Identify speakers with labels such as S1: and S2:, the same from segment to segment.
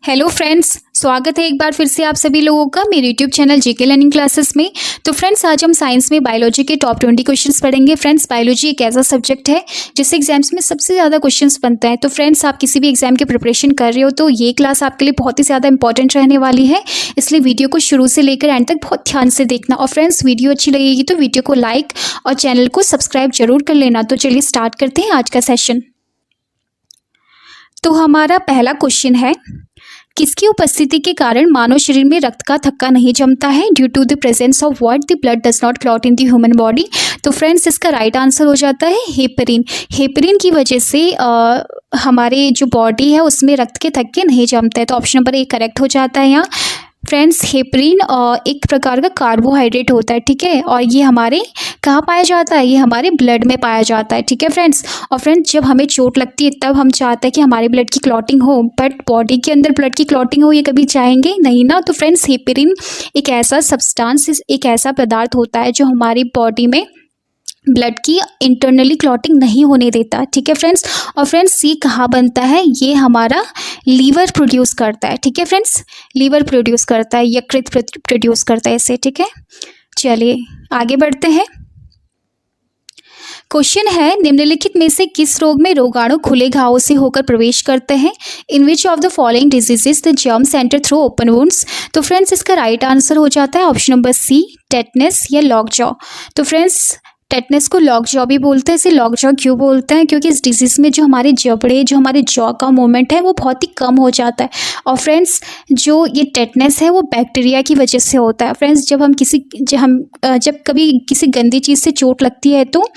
S1: Hello friends, स्वागत है एक बार फिर से आप सभी लोगों का मेरे YouTube channel GK learning classes में। तो फ्रेंड्स, आज हम साइंस में बायोलॉजी के टॉप 20 क्वेश्चंस पढ़ेंगे। फ्रेंड्स, बायोलॉजी एक ऐसा सब्जेक्ट है जिससे एग्जाम्स में सबसे ज़्यादा क्वेश्चंस बनते हैं। तो फ्रेंड्स, आप किसी भी एग्जाम की प्रिपरेशन कर रहे हो तो ये क्लास आपके लिए बहुत ही ज़्यादा इंपॉर्टेंट रहने वाली है, इसलिए वीडियो को शुरू से लेकर एंड तक बहुत ध्यान से देखना। और फ्रेंड्स, वीडियो अच्छी लगेगी तो वीडियो को लाइक और चैनल को सब्सक्राइब जरूर कर लेना। तो चलिए स्टार्ट करते हैं आज का सेशन। तो हमारा पहला क्वेश्चन है, किसकी उपस्थिति के कारण मानव शरीर में रक्त का थक्का नहीं जमता है? Due to the presence of what the blood does not clot in the human body. तो फ्रेंड्स, इसका राइट आंसर हो जाता है हेपरिन। हेपरिन की वजह से हमारे जो बॉडी है उसमें रक्त के थक्के नहीं जमते हैं। तो ऑप्शन नंबर ए करेक्ट हो जाता है यहाँ। फ्रेंड्स, हेपरिन एक प्रकार का कार्बोहाइड्रेट होता है, ठीक है, और ये हमारे कहाँ पाया जाता है? ये हमारे ब्लड में पाया जाता है, ठीक है फ्रेंड्स। और फ्रेंड्स, जब हमें चोट लगती है तब हम चाहते हैं कि हमारे ब्लड की क्लॉटिंग हो, बट बॉडी के अंदर ब्लड की क्लॉटिंग हो ये कभी चाहेंगे नहीं ना। तो फ्रेंड्स, हेपरिन एक ऐसा सब्सटेंस, एक ऐसा पदार्थ होता है जो हमारी बॉडी में ब्लड की इंटरनली क्लॉटिंग नहीं होने देता, ठीक है फ्रेंड्स। और फ्रेंड्स, ये कहाँ बनता है? ये हमारा लीवर प्रोड्यूस करता है, ठीक है फ्रेंड्स। लीवर प्रोड्यूस करता है, यकृत प्रोड्यूस करता है इसे, ठीक है। चलिए आगे बढ़ते हैं। क्वेश्चन है, निम्नलिखित में से किस रोग में रोगाणु खुले घावों से होकर प्रवेश करते हैं? In which of the following diseases the germs enter through open wounds? तो फ्रेंड्स, इसका राइट आंसर हो जाता है ऑप्शन नंबर सी, टेटनस या लॉक जॉ। तो फ्रेंड्स, टेटनस को लॉक जॉ भी बोलते हैं। इसे लॉक जॉ क्यों बोलते हैं? क्योंकि इस डिजीज में जो हमारे जबड़े, जो हमारे जॉ का मूवमेंट है वो बहुत ही कम हो जाता है। और फ्रेंड्स, जो ये टेटनस है वो बैक्टीरिया की वजह से होता है। फ्रेंड्स, जब कभी किसी गंदी चीज़ से चोट लगती है तो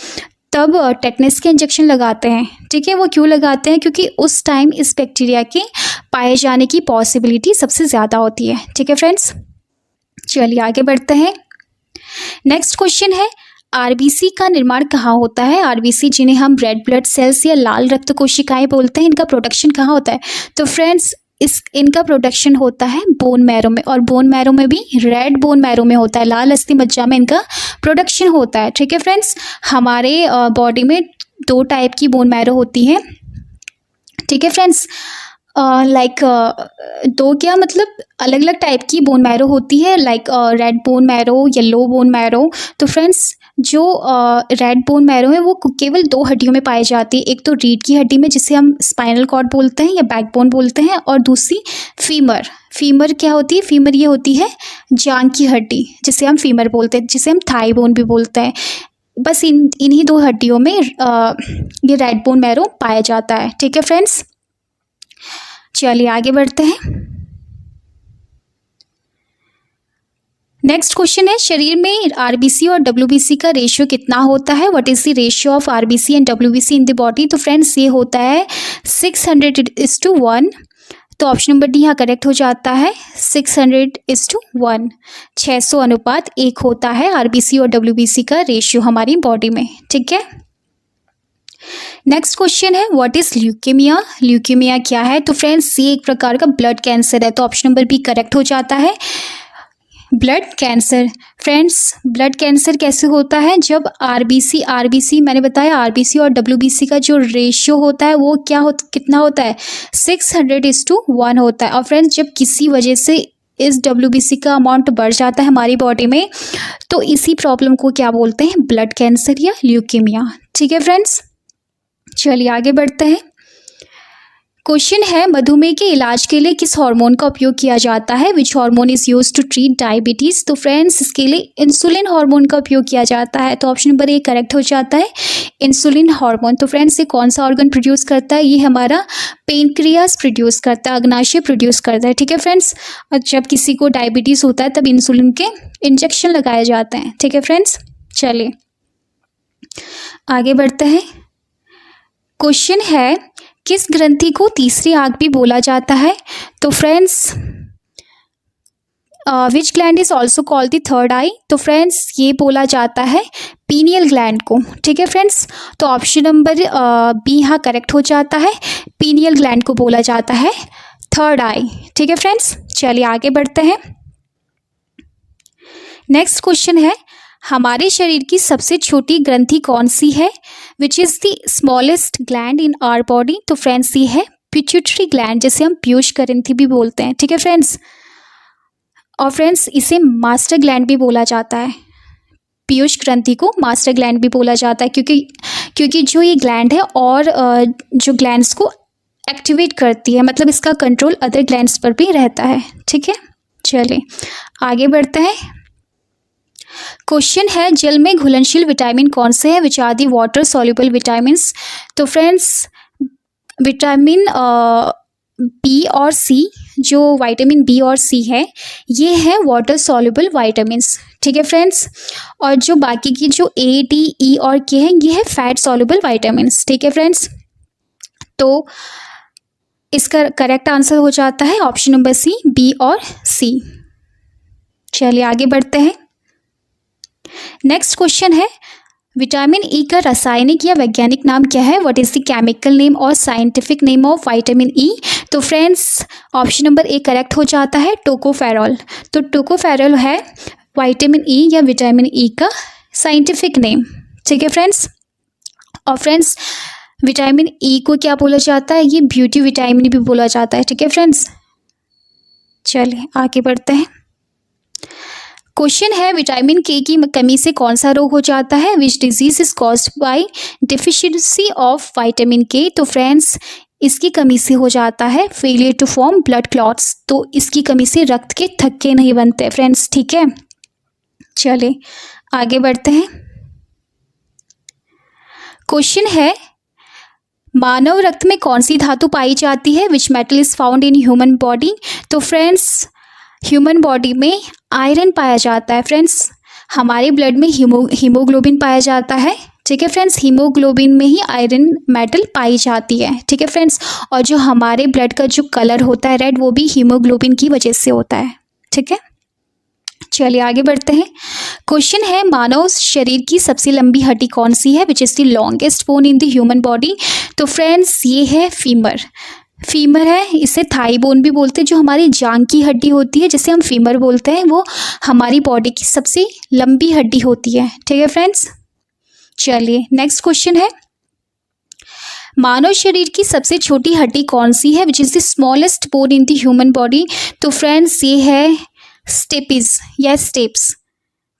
S1: तब टेटनस के इंजेक्शन लगाते हैं, ठीक है। वो क्यों लगाते हैं? क्योंकि उस टाइम इस बैक्टीरिया के पाए जाने की पॉसिबिलिटी सबसे ज़्यादा होती है, ठीक है फ्रेंड्स। चलिए आगे बढ़ते हैं। नेक्स्ट क्वेश्चन है, आरबीसी का निर्माण कहाँ होता है? आरबीसी, जिन्हें हम रेड ब्लड सेल्स या लाल रक्त कोशिकाएं बोलते हैं, इनका प्रोडक्शन कहाँ होता है? तो फ्रेंड्स, इनका प्रोडक्शन होता है बोन मैरो में, और बोन मैरो में भी रेड बोन मैरो में होता है, लाल अस्थि मज्जा में इनका प्रोडक्शन होता है, ठीक है फ्रेंड्स। हमारे बॉडी में दो टाइप की बोन मैरो होती है, ठीक है फ्रेंड्स। दो क्या मतलब अलग अलग टाइप की बोन मैरो होती है, like red bone marrow, yellow bone marrow. तो फ्रेंड्स, जो रेड बोन मैरो है वो केवल दो हड्डियों में पाई जाती है। एक तो रीढ़ की हड्डी में, जिसे हम स्पाइनल कॉर्ड बोलते हैं या बैकबोन बोलते हैं, और दूसरी फीमर। फीमर क्या होती है? फीमर ये होती है जांघ की हड्डी, जिसे हम फीमर बोलते हैं, जिसे हम थाई बोन भी बोलते हैं। बस इन्हीं दो हड्डियों में ये रेड बोन मैरो पाया जाता है, ठीक है फ्रेंड्स। चलिए आगे बढ़ते हैं। नेक्स्ट क्वेश्चन है, शरीर में आरबीसी और डब्ल्यूबीसी का रेशियो कितना होता है? What is the ratio of RBC and WBC in the body? तो फ्रेंड्स, ये होता है 600:1। तो ऑप्शन नंबर डी यहाँ करेक्ट हो जाता है, 600:1। 600:1 होता है आरबीसी और डब्ल्यूबीसी का रेशियो हमारी बॉडी में, ठीक है। नेक्स्ट क्वेश्चन है, व्हाट इज ल्यूकेमिया? ल्यूकेमिया क्या है? तो फ्रेंड्स, ये एक प्रकार का ब्लड कैंसर है। तो ऑप्शन नंबर बी करेक्ट हो जाता है, blood cancer. Friends, blood cancer कैसे होता है? जब आरबीसी मैंने बताया, आरबीसी और डब्ल्यूबीसी का जो रेशियो होता है वो कितना होता है? 600:1 होता है। और फ्रेंड्स, जब किसी वजह से इस डब्ल्यूबीसी का अमाउंट बढ़ जाता है हमारी बॉडी में, तो इसी प्रॉब्लम को क्या बोलते हैं? ब्लड कैंसर या ल्यूकेमिया, ठीक है फ्रेंड्स। चलिए आगे बढ़ते हैं। क्वेश्चन है, मधुमेह के इलाज के लिए किस हार्मोन का उपयोग किया जाता है? Which hormone is used to treat diabetes? तो फ्रेंड्स, इसके लिए इंसुलिन हार्मोन का उपयोग किया जाता है। तो ऑप्शन नंबर ए करेक्ट हो जाता है, इंसुलिन हार्मोन। तो फ्रेंड्स, ये कौन सा ऑर्गन प्रोड्यूस करता है? ये हमारा पेनक्रियास प्रोड्यूस करता है, अग्नाशय प्रोड्यूस करता है, ठीक है फ्रेंड्स। और जब किसी को डायबिटीज़ होता है तब इंसुलिन के इंजेक्शन लगाए जाते हैं, ठीक है फ्रेंड्स। चलिए आगे बढ़ते हैं। क्वेश्चन है, किस ग्रंथि को तीसरी आंख भी बोला जाता है? तो friends, which gland is also called the third eye? तो फ्रेंड्स, ये बोला जाता है पीनियल ग्लैंड को, ठीक है फ्रेंड्स। तो ऑप्शन नंबर बी यहाँ करेक्ट हो जाता है, पीनियल ग्लैंड को बोला जाता है थर्ड आई, ठीक है फ्रेंड्स। चलिए आगे बढ़ते हैं। नेक्स्ट क्वेश्चन है, हमारे शरीर की सबसे छोटी ग्रंथि कौन सी है? Which is the smallest gland in our body? तो फ्रेंड्स, ये है पिट्यूटरी ग्लैंड, जिसे हम पीयूष ग्रंथि भी बोलते हैं, ठीक है फ्रेंड्स। और फ्रेंड्स इसे मास्टर ग्लैंड भी बोला जाता है, पीयूष ग्रंथि को मास्टर ग्लैंड भी बोला जाता है, क्योंकि जो ये ग्लैंड है और जो ग्लैंड्स को एक्टिवेट करती है, मतलब इसका कंट्रोल अदर ग्लैंड्स पर भी रहता है, ठीक है। चलिए आगे बढ़ते हैं। क्वेश्चन है, जल में घुलनशील विटामिन कौन से हैं, which are the water soluble vitamins. तो फ्रेंड्स विटामिन बी और सी, जो विटामिन बी और सी है ये है वाटर सॉल्युबल विटामिन्स, ठीक है फ्रेंड्स। और जो बाकी की जो ए, डी, ई और के हैं ये है फैट सॉल्युबल विटामिन्स, ठीक है फ्रेंड्स। तो इसका करेक्ट आंसर हो जाता है ऑप्शन नंबर सी, बी और सी। चलिए आगे बढ़ते हैं। नेक्स्ट क्वेश्चन है, विटामिन ई का रासायनिक या वैज्ञानिक नाम क्या है, what is the chemical name और scientific name of vitamin E. तो friends option number A correct हो जाता है, टोकोफेरॉल। तो टोकोफेरॉल है विटामिन ई या विटामिन ई का साइंटिफिक नेम, ठीक है फ्रेंड्स। और फ्रेंड्स विटामिन ई को क्या बोला जाता है, ये ब्यूटी विटामिन भी बोला जाता है, ठीक है फ्रेंड्स। चलिए आगे बढ़ते हैं। क्वेश्चन है, विटामिन के की कमी से कौन सा रोग हो जाता है, which disease is caused by deficiency of vitamin K. तो फ्रेंड्स इसकी कमी से हो जाता है failure to form blood clots. तो इसकी कमी से रक्त के थक्के नहीं बनते फ्रेंड्स, ठीक है। चलिए आगे बढ़ते हैं। क्वेश्चन है, मानव रक्त में कौन सी धातु पाई जाती है, which metal is found in human body. तो फ्रेंड्स ह्यूमन बॉडी में आयरन पाया जाता है फ्रेंड्स। हमारे ब्लड में हीमोग्लोबिन पाया जाता है, ठीक है फ्रेंड्स। हीमोग्लोबिन में ही आयरन मेटल पाई जाती है, ठीक है फ्रेंड्स। और जो हमारे ब्लड का जो कलर होता है रेड, वो भी हीमोग्लोबिन की वजह से होता है, ठीक है। चलिए आगे बढ़ते हैं। क्वेश्चन है, मानव शरीर की सबसे लंबी हड्डी कौन सी है, which is the longest bone in the human body. तो फ्रेंड्स ये है फीमर। फीमर है, इसे थाई बोन भी बोलते हैं। जो हमारी जांग की हड्डी होती है जिसे हम फीमर बोलते हैं, वो हमारी बॉडी की सबसे लंबी हड्डी होती है, ठीक है फ्रेंड्स। चलिए नेक्स्ट क्वेश्चन है, मानव शरीर की सबसे छोटी हड्डी कौन सी है, which is the smallest bone in the human body. तो फ्रेंड्स ये है स्टेपिस या स्टेप्स,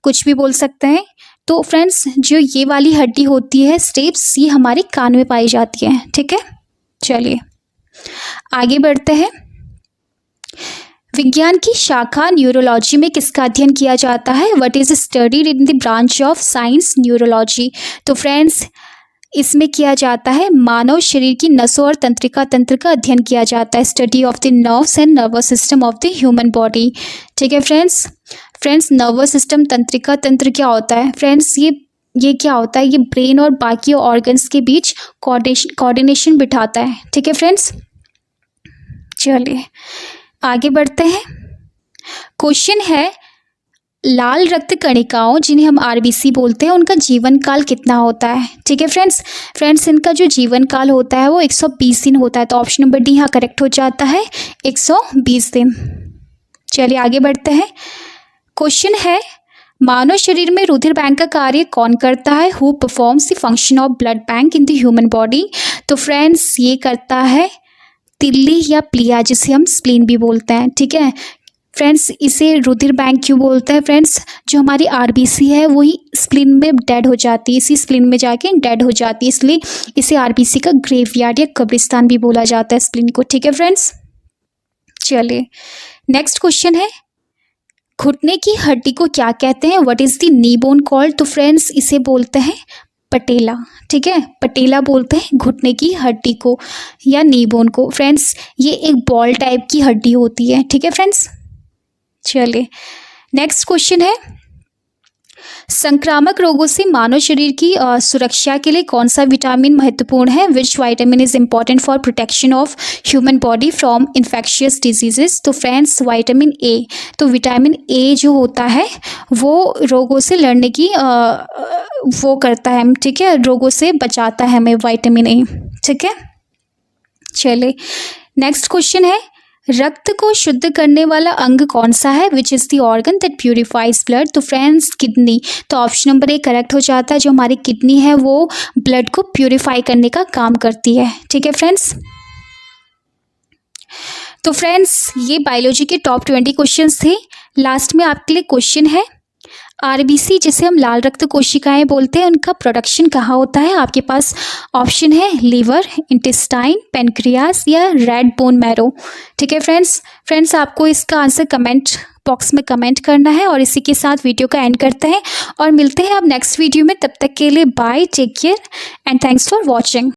S1: कुछ भी बोल सकते हैं। तो फ्रेंड्स जो ये वाली हड्डी होती है स्टेप्स, ये हमारे कान में पाई जाती है, ठीक है। चलिए आगे बढ़ते हैं। विज्ञान की शाखा न्यूरोलॉजी में किसका अध्ययन किया जाता है, what is studied in the branch of science neurology. तो फ्रेंड्स इसमें किया जाता है मानव शरीर की नसों और तंत्रिका तंत्र का अध्ययन किया जाता है, study of the nerves and nervous system of the human body, ठीक है फ्रेंड्स। फ्रेंड्स नर्वस सिस्टम तंत्रिका तंत्र क्या होता है फ्रेंड्स, ये क्या होता है, ये ब्रेन और बाकी ऑर्गन्स के बीच कोऑर्डिनेशन बिठाता है, ठीक है फ्रेंड्स। चलिए आगे बढ़ते हैं। क्वेश्चन है, लाल रक्त कणिकाओं जिन्हें हम आरबीसी बोलते हैं उनका जीवन काल कितना होता है, ठीक है फ्रेंड्स इनका जो जीवन काल होता है वो 120 दिन होता है। तो ऑप्शन नंबर डी यहाँ करेक्ट हो जाता है, 120 दिन। चलिए आगे बढ़ते हैं। क्वेश्चन है, मानव शरीर में रुधिर बैंक का कार्य कौन करता है, who performs the function of blood bank in the human body. तो फ्रेंड्स ये करता है तिल्ली या प्लिया, जिसे हम स्प्लीन भी बोलते हैं, ठीक है फ्रेंड्स। इसे रुधिर बैंक क्यों बोलते हैं फ्रेंड्स, जो हमारी आरबीसी है वही स्प्लीन में डेड हो जाती है, इसी स्प्लीन में जाके डेड हो जाती है, इसलिए इसे आरबीसी का ग्रेवयार्ड या कब्रिस्तान भी बोला जाता है स्प्लीन को, ठीक है फ्रेंड्स। चलिए नेक्स्ट क्वेश्चन है, घुटने की हड्डी को क्या कहते हैं, what is the knee bone called. तो फ्रेंड्स इसे बोलते हैं पटेला, ठीक है, पटेला बोलते हैं घुटने की हड्डी को या नी बोन को। फ्रेंड्स ये एक बॉल टाइप की हड्डी होती है, ठीक है फ्रेंड्स। चलिए नेक्स्ट क्वेश्चन है, संक्रामक रोगों से मानव शरीर की सुरक्षा के लिए कौन सा विटामिन महत्वपूर्ण है, which vitamin is important for protection of human body from infectious diseases. तो फ्रेंड्स विटामिन ए। तो विटामिन ए जो होता है वो रोगों से लड़ने की वो करता है, ठीक है, रोगों से बचाता है हमें विटामिन ए, ठीक है। चलिए नेक्स्ट क्वेश्चन है, रक्त को शुद्ध करने वाला अंग कौन सा है, which is the organ that purifies blood. तो फ्रेंड्स किडनी। तो ऑप्शन नंबर ए करेक्ट हो जाता है, जो हमारी किडनी है वो ब्लड को प्यूरिफाई करने का काम करती है, ठीक है फ्रेंड्स। तो फ्रेंड्स ये बायोलॉजी के टॉप 20 क्वेश्चंस थे। लास्ट में आपके लिए क्वेश्चन है, आरबीसी जिसे हम लाल रक्त कोशिकाएं बोलते हैं, उनका प्रोडक्शन कहाँ होता है? आपके पास ऑप्शन है लीवर, इंटेस्टाइन, पेनक्रियास या रेड बोन मैरो। ठीक है फ्रेंड्स आपको इसका आंसर कमेंट बॉक्स में कमेंट करना है। और इसी के साथ वीडियो का एंड करते हैं और मिलते हैं अब नेक्स्ट वीडियो में। तब तक के लिए bye, take care and thanks for watching.